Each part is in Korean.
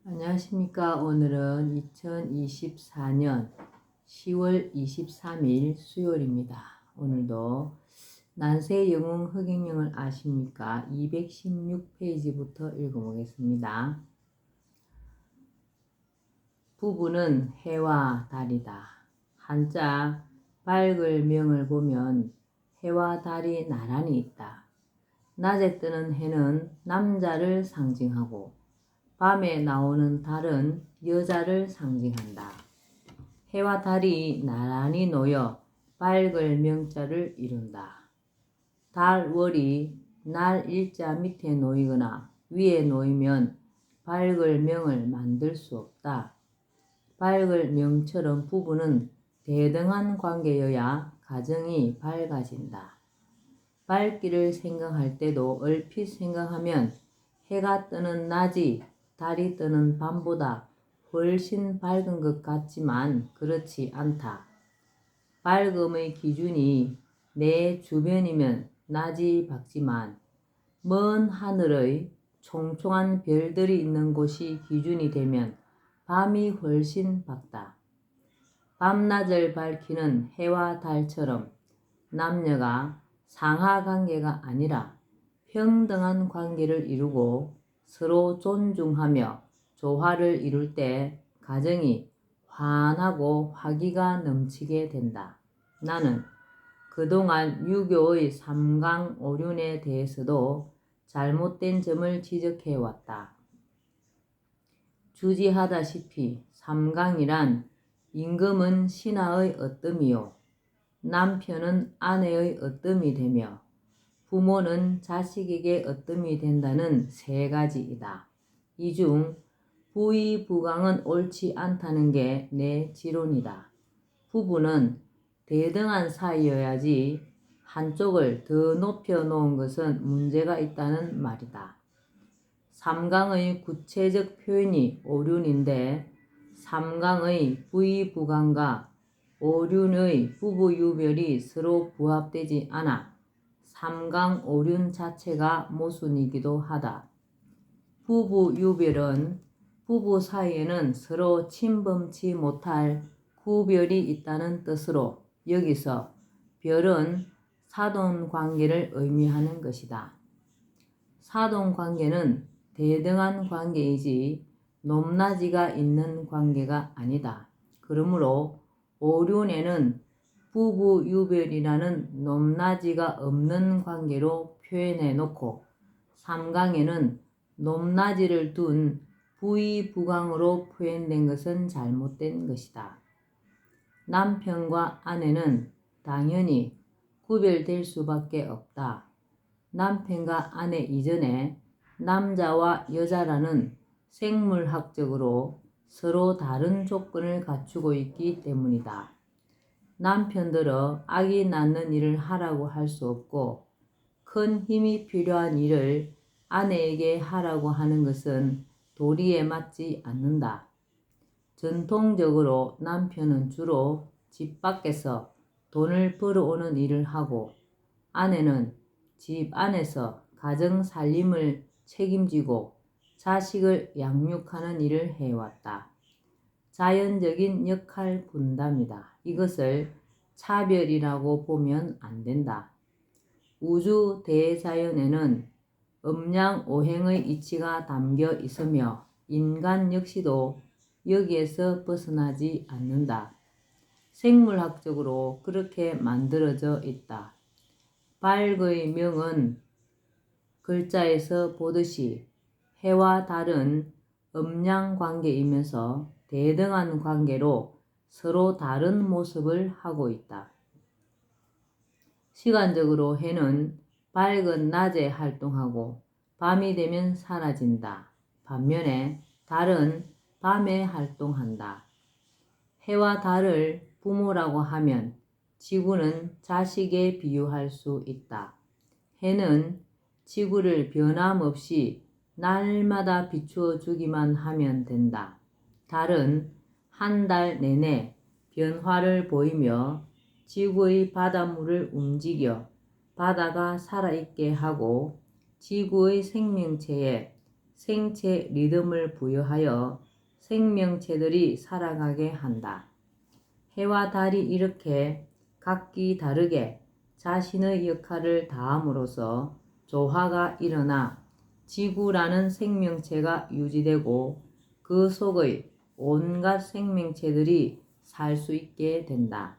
안녕하십니까. 오늘은 2024년 10월 23일 수요일입니다. 오늘도 난세 영웅 흑행령을 아십니까? 216페이지부터 읽어보겠습니다. 부부는 해와 달이다. 한자 밝을 명을 보면 해와 달이 나란히 있다. 낮에 뜨는 해는 남자를 상징하고 밤에 나오는 달은 여자를 상징한다. 해와 달이 나란히 놓여 밝을 명자를 이룬다. 달월이 날 일자 밑에 놓이거나 위에 놓이면 밝을 명을 만들 수 없다. 밝을 명처럼 부부는 대등한 관계여야 가정이 밝아진다. 밝기를 생각할 때도 얼핏 생각하면 해가 뜨는 낮이 달이 뜨는 밤보다 훨씬 밝은 것 같지만 그렇지 않다. 밝음의 기준이 내 주변이면 낮이 밝지만 먼 하늘의 총총한 별들이 있는 곳이 기준이 되면 밤이 훨씬 밝다. 밤낮을 밝히는 해와 달처럼 남녀가 상하관계가 아니라 평등한 관계를 이루고 서로 존중하며 조화를 이룰 때 가정이 환하고 화기가 넘치게 된다. 나는 그동안 유교의 삼강오륜에 대해서도 잘못된 점을 지적해왔다. 주지하다시피 삼강이란 임금은 신하의 어뜸이요 남편은 아내의 어뜸이 되며 부모는 자식에게 어뜸이 된다는 세 가지이다. 이 중 부의부강은 옳지 않다는 게 내 지론이다. 부부는 대등한 사이여야지 한쪽을 더 높여 놓은 것은 문제가 있다는 말이다. 삼강의 구체적 표현이 오륜인데 삼강의 부의부강과 오륜의 부부유별이 서로 부합되지 않아 삼강오륜 자체가 모순이기도 하다. 부부유별은 부부 사이에는 서로 침범치 못할 구별이 있다는 뜻으로 여기서 별은 사돈관계를 의미하는 것이다. 사돈관계는 대등한 관계이지 높낮이가 있는 관계가 아니다. 그러므로 오륜에는 부부유별이라는 높낮이가 없는 관계로 표현해 놓고 삼강에는 높낮이를 둔 부의부강으로 표현된 것은 잘못된 것이다. 남편과 아내는 당연히 구별될 수밖에 없다. 남편과 아내 이전에 남자와 여자라는 생물학적으로 서로 다른 조건을 갖추고 있기 때문이다. 남편들어 아기 낳는 일을 하라고 할 수 없고 큰 힘이 필요한 일을 아내에게 하라고 하는 것은 도리에 맞지 않는다. 전통적으로 남편은 주로 집 밖에서 돈을 벌어오는 일을 하고 아내는 집 안에서 가정 살림을 책임지고 자식을 양육하는 일을 해왔다. 자연적인 역할 분담이다. 이것을 차별이라고 보면 안 된다. 우주 대자연에는 음양오행의 이치가 담겨 있으며 인간 역시도 여기에서 벗어나지 않는다. 생물학적으로 그렇게 만들어져 있다. 밝의 명은 글자에서 보듯이 해와 달은 음양관계이면서 대등한 관계로 서로 다른 모습을 하고 있다. 시간적으로 해는 밝은 낮에 활동하고 밤이 되면 사라진다. 반면에 달은 밤에 활동한다. 해와 달을 부모라고 하면 지구는 자식에 비유할 수 있다. 해는 지구를 변함없이 날마다 비추어 주기만 하면 된다. 달은 한 달 내내 변화를 보이며 지구의 바닷물을 움직여 바다가 살아있게 하고 지구의 생명체에 생체 리듬을 부여하여 생명체들이 살아가게 한다. 해와 달이 이렇게 각기 다르게 자신의 역할을 다함으로써 조화가 일어나 지구라는 생명체가 유지되고 그 속의 온갖 생명체들이 살 수 있게 된다.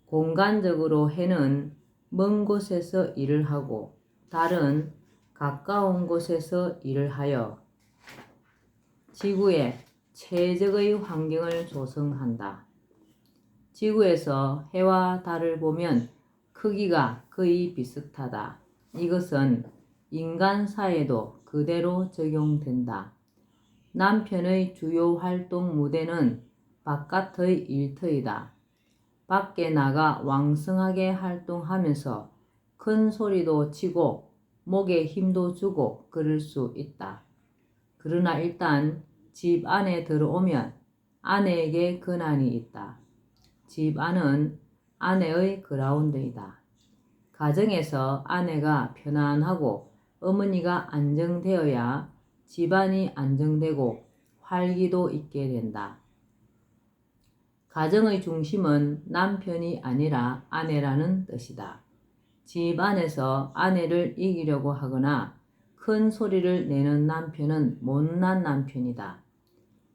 공간적으로 해는 먼 곳에서 일을 하고 달은 가까운 곳에서 일을 하여 지구에 최적의 환경을 조성한다. 지구에서 해와 달을 보면 크기가 거의 비슷하다. 이것은 인간 사회에도 그대로 적용된다. 남편의 주요 활동 무대는 바깥의 일터이다. 밖에 나가 왕성하게 활동하면서 큰 소리도 치고 목에 힘도 주고 그럴 수 있다. 그러나 일단 집 안에 들어오면 아내에게 권한이 있다. 집 안은 아내의 그라운드이다. 가정에서 아내가 편안하고 어머니가 안정되어야 집안이 안정되고 활기도 있게 된다. 가정의 중심은 남편이 아니라 아내라는 뜻이다. 집 안에서 아내를 이기려고 하거나 큰 소리를 내는 남편은 못난 남편이다.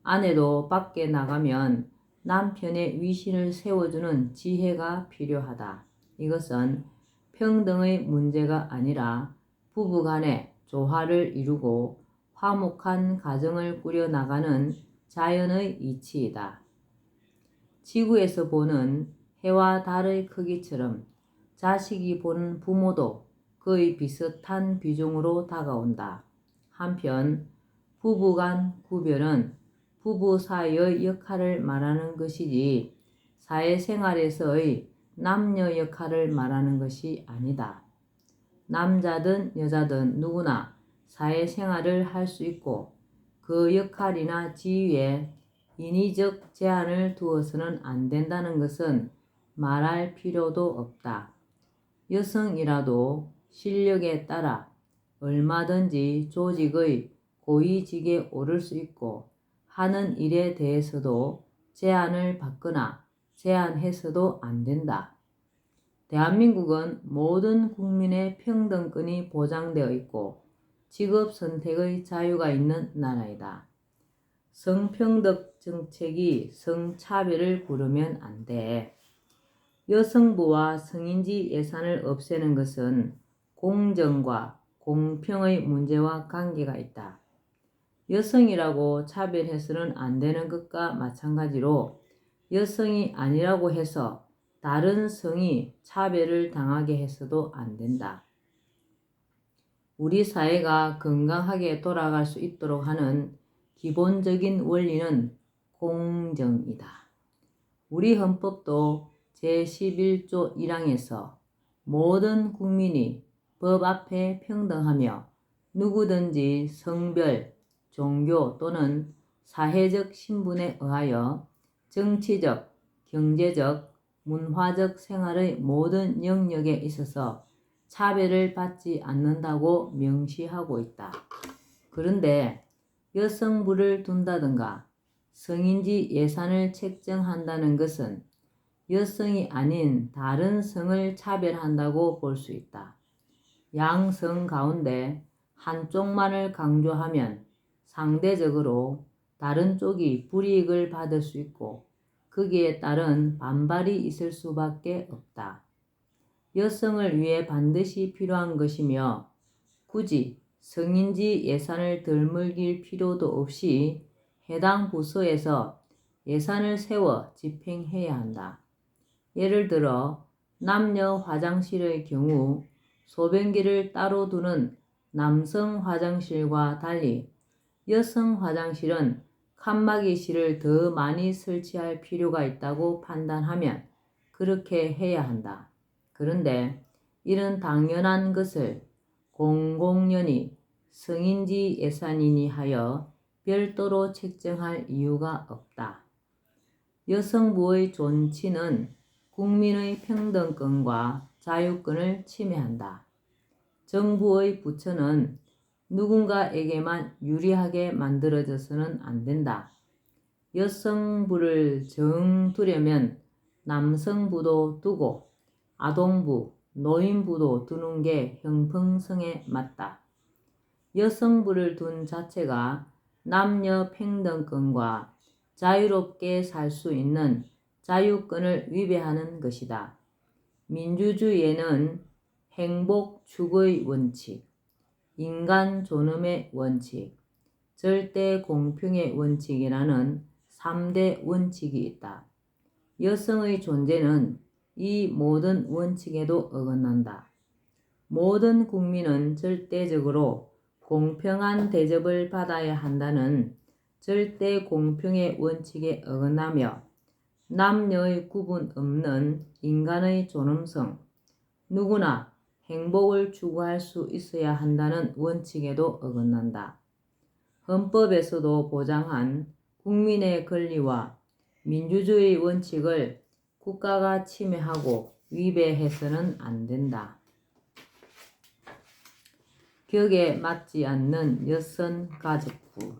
아내도 밖에 나가면 남편의 위신을 세워주는 지혜가 필요하다. 이것은 평등의 문제가 아니라 부부간의 조화를 이루고 화목한 가정을 꾸려나가는 자연의 이치이다. 지구에서 보는 해와 달의 크기처럼 자식이 보는 부모도 거의 비슷한 비중으로 다가온다. 한편 부부간 구별은 부부 사이의 역할을 말하는 것이지 사회생활에서의 남녀 역할을 말하는 것이 아니다. 남자든 여자든 누구나 사회생활을 할 수 있고 그 역할이나 지위에 인위적 제한을 두어서는 안 된다는 것은 말할 필요도 없다. 여성이라도 실력에 따라 얼마든지 조직의 고위직에 오를 수 있고 하는 일에 대해서도 제한을 받거나 제한해서도 안 된다. 대한민국은 모든 국민의 평등권이 보장되어 있고 직업 선택의 자유가 있는 나라이다. 성평등 정책이 성차별을 부르면 안 돼. 여성부와 성인지 예산을 없애는 것은 공정과 공평의 문제와 관계가 있다. 여성이라고 차별해서는 안 되는 것과 마찬가지로 여성이 아니라고 해서 다른 성이 차별을 당하게 해서도 안 된다. 우리 사회가 건강하게 돌아갈 수 있도록 하는 기본적인 원리는 공정이다. 우리 헌법도 제11조 1항에서 모든 국민이 법 앞에 평등하며 누구든지 성별, 종교 또는 사회적 신분에 의하여 정치적, 경제적, 문화적 생활의 모든 영역에 있어서 차별을 받지 않는다고 명시하고 있다. 그런데 여성부를 둔다든가 성인지 예산을 책정한다는 것은 여성이 아닌 다른 성을 차별한다고 볼 수 있다. 양성 가운데 한쪽만을 강조하면 상대적으로 다른 쪽이 불이익을 받을 수 있고 거기에 따른 반발이 있을 수밖에 없다. 여성을 위해 반드시 필요한 것이며 굳이 성인지 예산을 덜먹일 필요도 없이 해당 부서에서 예산을 세워 집행해야 한다. 예를 들어 남녀 화장실의 경우 소변기를 따로 두는 남성 화장실과 달리 여성 화장실은 칸막이실을 더 많이 설치할 필요가 있다고 판단하면 그렇게 해야 한다. 그런데 이런 당연한 것을 공공연히 성인지 예산이니 하여 별도로 책정할 이유가 없다. 여성부의 존치는 국민의 평등권과 자유권을 침해한다. 정부의 부처는 누군가에게만 유리하게 만들어져서는 안 된다. 여성부를 정 두려면 남성부도 두고 아동부, 노인부도 두는 게 형평성에 맞다. 여성부를 둔 자체가 남녀 평등권과 자유롭게 살 수 있는 자유권을 위배하는 것이다. 민주주의에는 행복 추구의 원칙, 인간 존엄의 원칙, 절대 공평의 원칙이라는 3대 원칙이 있다. 여성의 존재는 이 모든 원칙에도 어긋난다. 모든 국민은 절대적으로 공평한 대접을 받아야 한다는 절대 공평의 원칙에 어긋나며 남녀의 구분 없는 인간의 존엄성, 누구나 행복을 추구할 수 있어야 한다는 원칙에도 어긋난다. 헌법에서도 보장한 국민의 권리와 민주주의 원칙을 국가가 침해하고 위배해서는 안 된다. 격에 맞지 않는 여성가족부.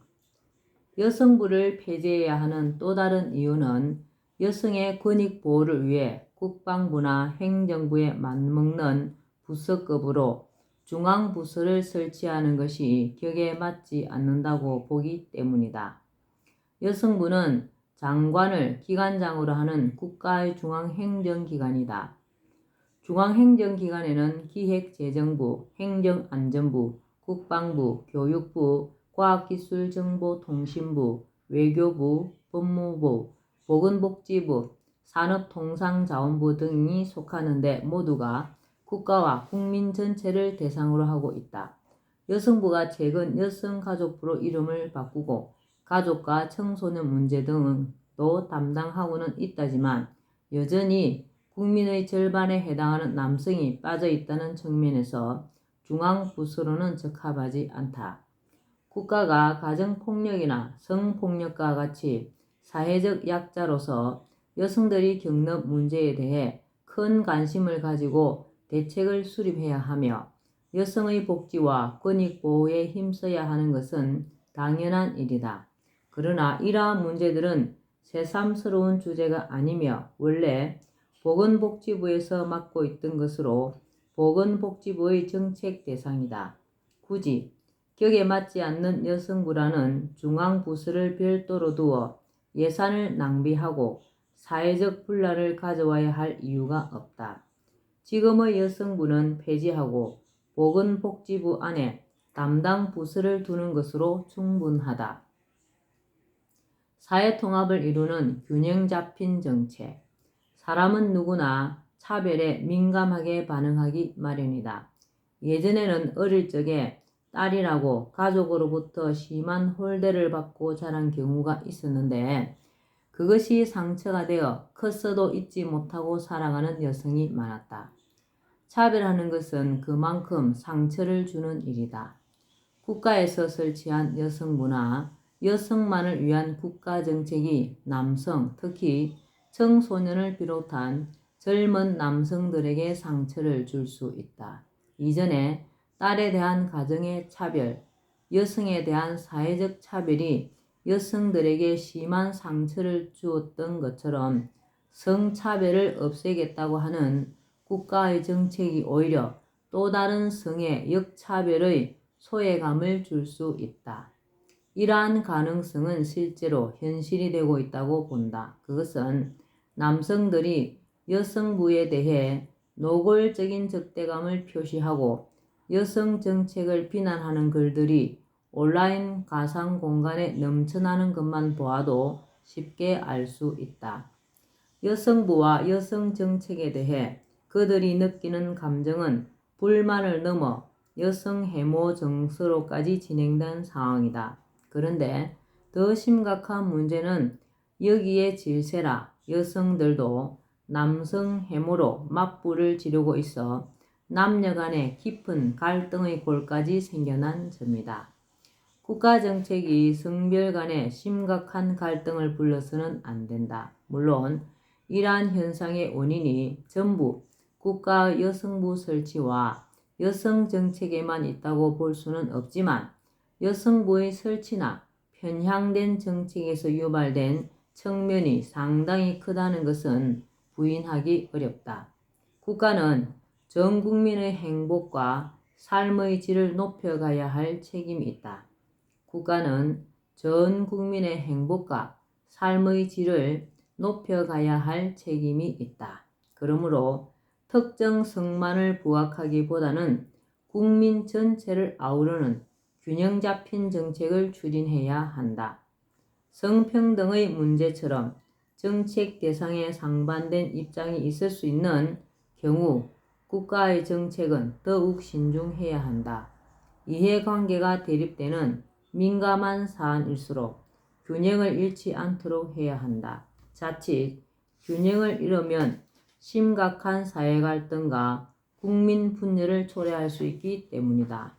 여성부를 폐지해야 하는 또 다른 이유는 여성의 권익 보호를 위해 국방부나 행정부에 맞먹는 부서급으로 중앙부서를 설치하는 것이 격에 맞지 않는다고 보기 때문이다. 여성부는 장관을 기관장으로 하는 국가의 중앙행정기관이다. 중앙행정기관에는 기획재정부, 행정안전부, 국방부, 교육부, 과학기술정보통신부, 외교부, 법무부, 보건복지부, 산업통상자원부 등이 속하는데 모두가 국가와 국민 전체를 대상으로 하고 있다. 여성부가 최근 여성가족부로 이름을 바꾸고 가족과 청소년 문제 등도 담당하고는 있다지만 여전히 국민의 절반에 해당하는 남성이 빠져있다는 측면에서 중앙부서로는 적합하지 않다. 국가가 가정폭력이나 성폭력과 같이 사회적 약자로서 여성들이 겪는 문제에 대해 큰 관심을 가지고 대책을 수립해야 하며 여성의 복지와 권익 보호에 힘써야 하는 것은 당연한 일이다. 그러나 이러한 문제들은 새삼스러운 주제가 아니며 원래 보건복지부에서 맡고 있던 것으로 보건복지부의 정책 대상이다. 굳이 격에 맞지 않는 여성부라는 중앙부서를 별도로 두어 예산을 낭비하고 사회적 분란을 가져와야 할 이유가 없다. 지금의 여성부는 폐지하고 보건복지부 안에 담당 부서를 두는 것으로 충분하다. 사회통합을 이루는 균형 잡힌 정책. 사람은 누구나 차별에 민감하게 반응하기 마련이다. 예전에는 어릴 적에 딸이라고 가족으로부터 심한 홀대를 받고 자란 경우가 있었는데 그것이 상처가 되어 컸어도 잊지 못하고 살아가는 여성이 많았다. 차별하는 것은 그만큼 상처를 주는 일이다. 국가에서 설치한 여성부나 여성만을 위한 국가정책이 남성, 특히 청소년을 비롯한 젊은 남성들에게 상처를 줄 수 있다. 이전에 딸에 대한 가정의 차별, 여성에 대한 사회적 차별이 여성들에게 심한 상처를 주었던 것처럼 성차별을 없애겠다고 하는 국가의 정책이 오히려 또 다른 성의 역차별의 소외감을 줄 수 있다. 이러한 가능성은 실제로 현실이 되고 있다고 본다. 그것은 남성들이 여성부에 대해 노골적인 적대감을 표시하고 여성 정책을 비난하는 글들이 온라인 가상 공간에 넘쳐나는 것만 보아도 쉽게 알 수 있다. 여성부와 여성 정책에 대해 그들이 느끼는 감정은 불만을 넘어 여성 혐오 정서로까지 진행된 상황이다. 그런데 더 심각한 문제는 여기에 질세라 여성들도 남성 혐오로 맞불을 지르고 있어 남녀 간의 깊은 갈등의 골까지 생겨난 점이다. 국가정책이 성별 간의 심각한 갈등을 불러서는 안 된다. 물론 이러한 현상의 원인이 전부 국가 여성부 설치와 여성 정책에만 있다고 볼 수는 없지만 여성부의 설치나 편향된 정책에서 유발된 측면이 상당히 크다는 것은 부인하기 어렵다. 국가는 전 국민의 행복과 삶의 질을 높여가야 할 책임이 있다. 국가는 전 국민의 행복과 삶의 질을 높여가야 할 책임이 있다. 그러므로 특정 성만을 부각하기보다는 국민 전체를 아우르는 균형 잡힌 정책을 추진해야 한다. 성평등의 문제처럼 정책 대상에 상반된 입장이 있을 수 있는 경우 국가의 정책은 더욱 신중해야 한다. 이해관계가 대립되는 민감한 사안일수록 균형을 잃지 않도록 해야 한다. 자칫 균형을 잃으면 심각한 사회 갈등과 국민 분열을 초래할 수 있기 때문이다.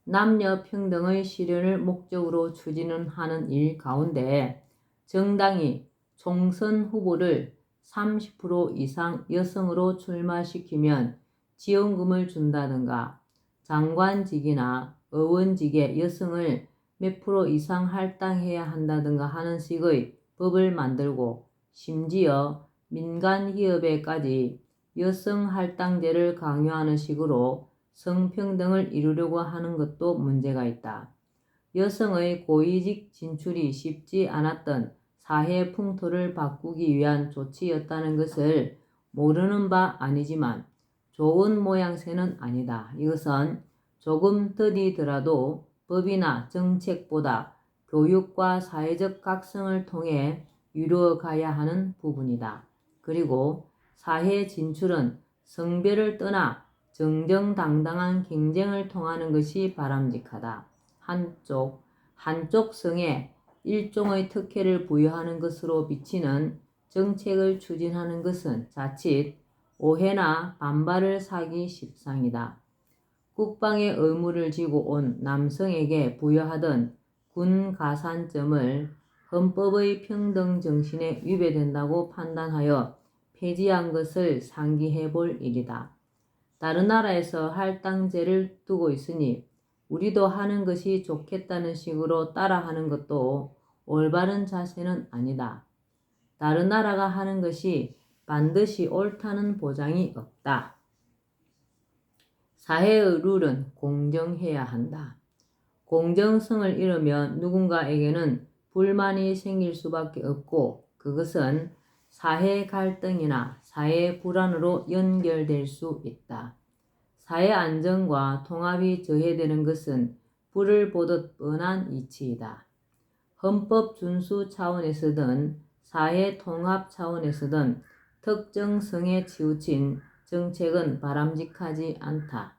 남녀 평등의 실현을 목적으로 추진하는 일 가운데 정당이 총선 후보를 30% 이상 여성으로 출마시키면 지원금을 준다든가 장관직이나 의원직에 여성을 몇 프로 이상 할당해야 한다든가 하는 식의 법을 만들고 심지어 민간 기업에까지 여성 할당제를 강요하는 식으로 성평등을 이루려고 하는 것도 문제가 있다. 여성의 고위직 진출이 쉽지 않았던 사회 풍토를 바꾸기 위한 조치였다는 것을 모르는 바 아니지만 좋은 모양새는 아니다. 이것은 조금 더디더라도 법이나 정책보다 교육과 사회적 각성을 통해 이루어가야 하는 부분이다. 그리고 사회 진출은 성별을 떠나 정정당당한 경쟁을 통하는 것이 바람직하다. 한쪽 성에 일종의 특혜를 부여하는 것으로 비치는 정책을 추진하는 것은 자칫 오해나 반발을 사기 십상이다. 국방의 의무를 지고 온 남성에게 부여하던 군 가산점을 헌법의 평등 정신에 위배된다고 판단하여 폐지한 것을 상기해 볼 일이다. 다른 나라에서 할당제를 두고 있으니 우리도 하는 것이 좋겠다는 식으로 따라하는 것도 올바른 자세는 아니다. 다른 나라가 하는 것이 반드시 옳다는 보장이 없다. 사회의 룰은 공정해야 한다. 공정성을 잃으면 누군가에게는 불만이 생길 수밖에 없고 그것은 사회 갈등이나 사회 불안으로 연결될 수 있다. 사회 안정과 통합이 저해되는 것은 불을 보듯 뻔한 이치이다. 헌법 준수 차원에서든 사회 통합 차원에서든 특정 성에 치우친 정책은 바람직하지 않다.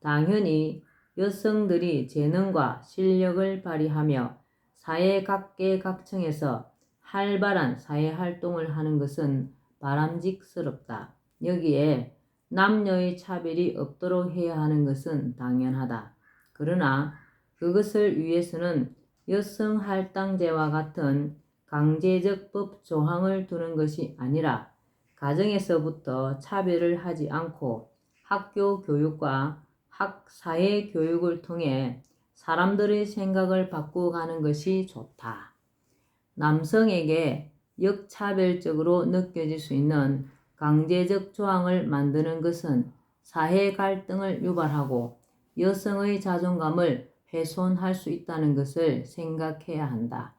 당연히 여성들이 재능과 실력을 발휘하며 사회 각계각층에서 활발한 사회활동을 하는 것은 바람직스럽다. 여기에 남녀의 차별이 없도록 해야 하는 것은 당연하다. 그러나 그것을 위해서는 여성 할당제와 같은 강제적 법 조항을 두는 것이 아니라 가정에서부터 차별을 하지 않고 학교 교육과 사회 교육을 통해 사람들의 생각을 바꾸어가는 것이 좋다. 남성에게 역차별적으로 느껴질 수 있는 강제적 조항을 만드는 것은 사회 갈등을 유발하고 여성의 자존감을 훼손할 수 있다는 것을 생각해야 한다.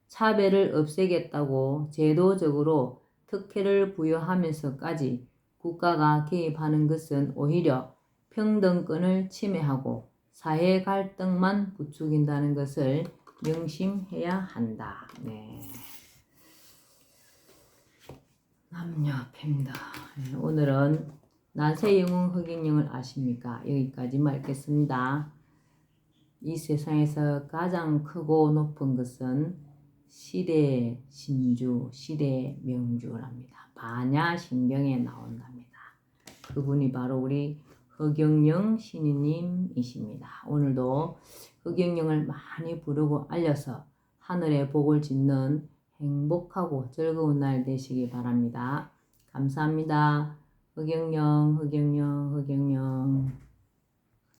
차별을 없애겠다고 제도적으로 특혜를 부여하면서까지 국가가 개입하는 것은 오히려 평등권을 침해하고 사회 갈등만 부추긴다는 것을 명심해야 한다. 네. 남녀 평등. 오늘은 난세 영웅 흑인영을 아십니까? 여기까지 말겠습니다. 이 세상에서 가장 크고 높은 것은 시대 신주, 시대 명주랍니다. 반야신경에 나온답니다. 그분이 바로 우리 흑영령 신이님이십니다. 오늘도 흑영령을 많이 부르고 알려서 하늘의 복을 짓는 행복하고 즐거운 날 되시기 바랍니다. 감사합니다. 흑영영, 흑영영, 흑영영.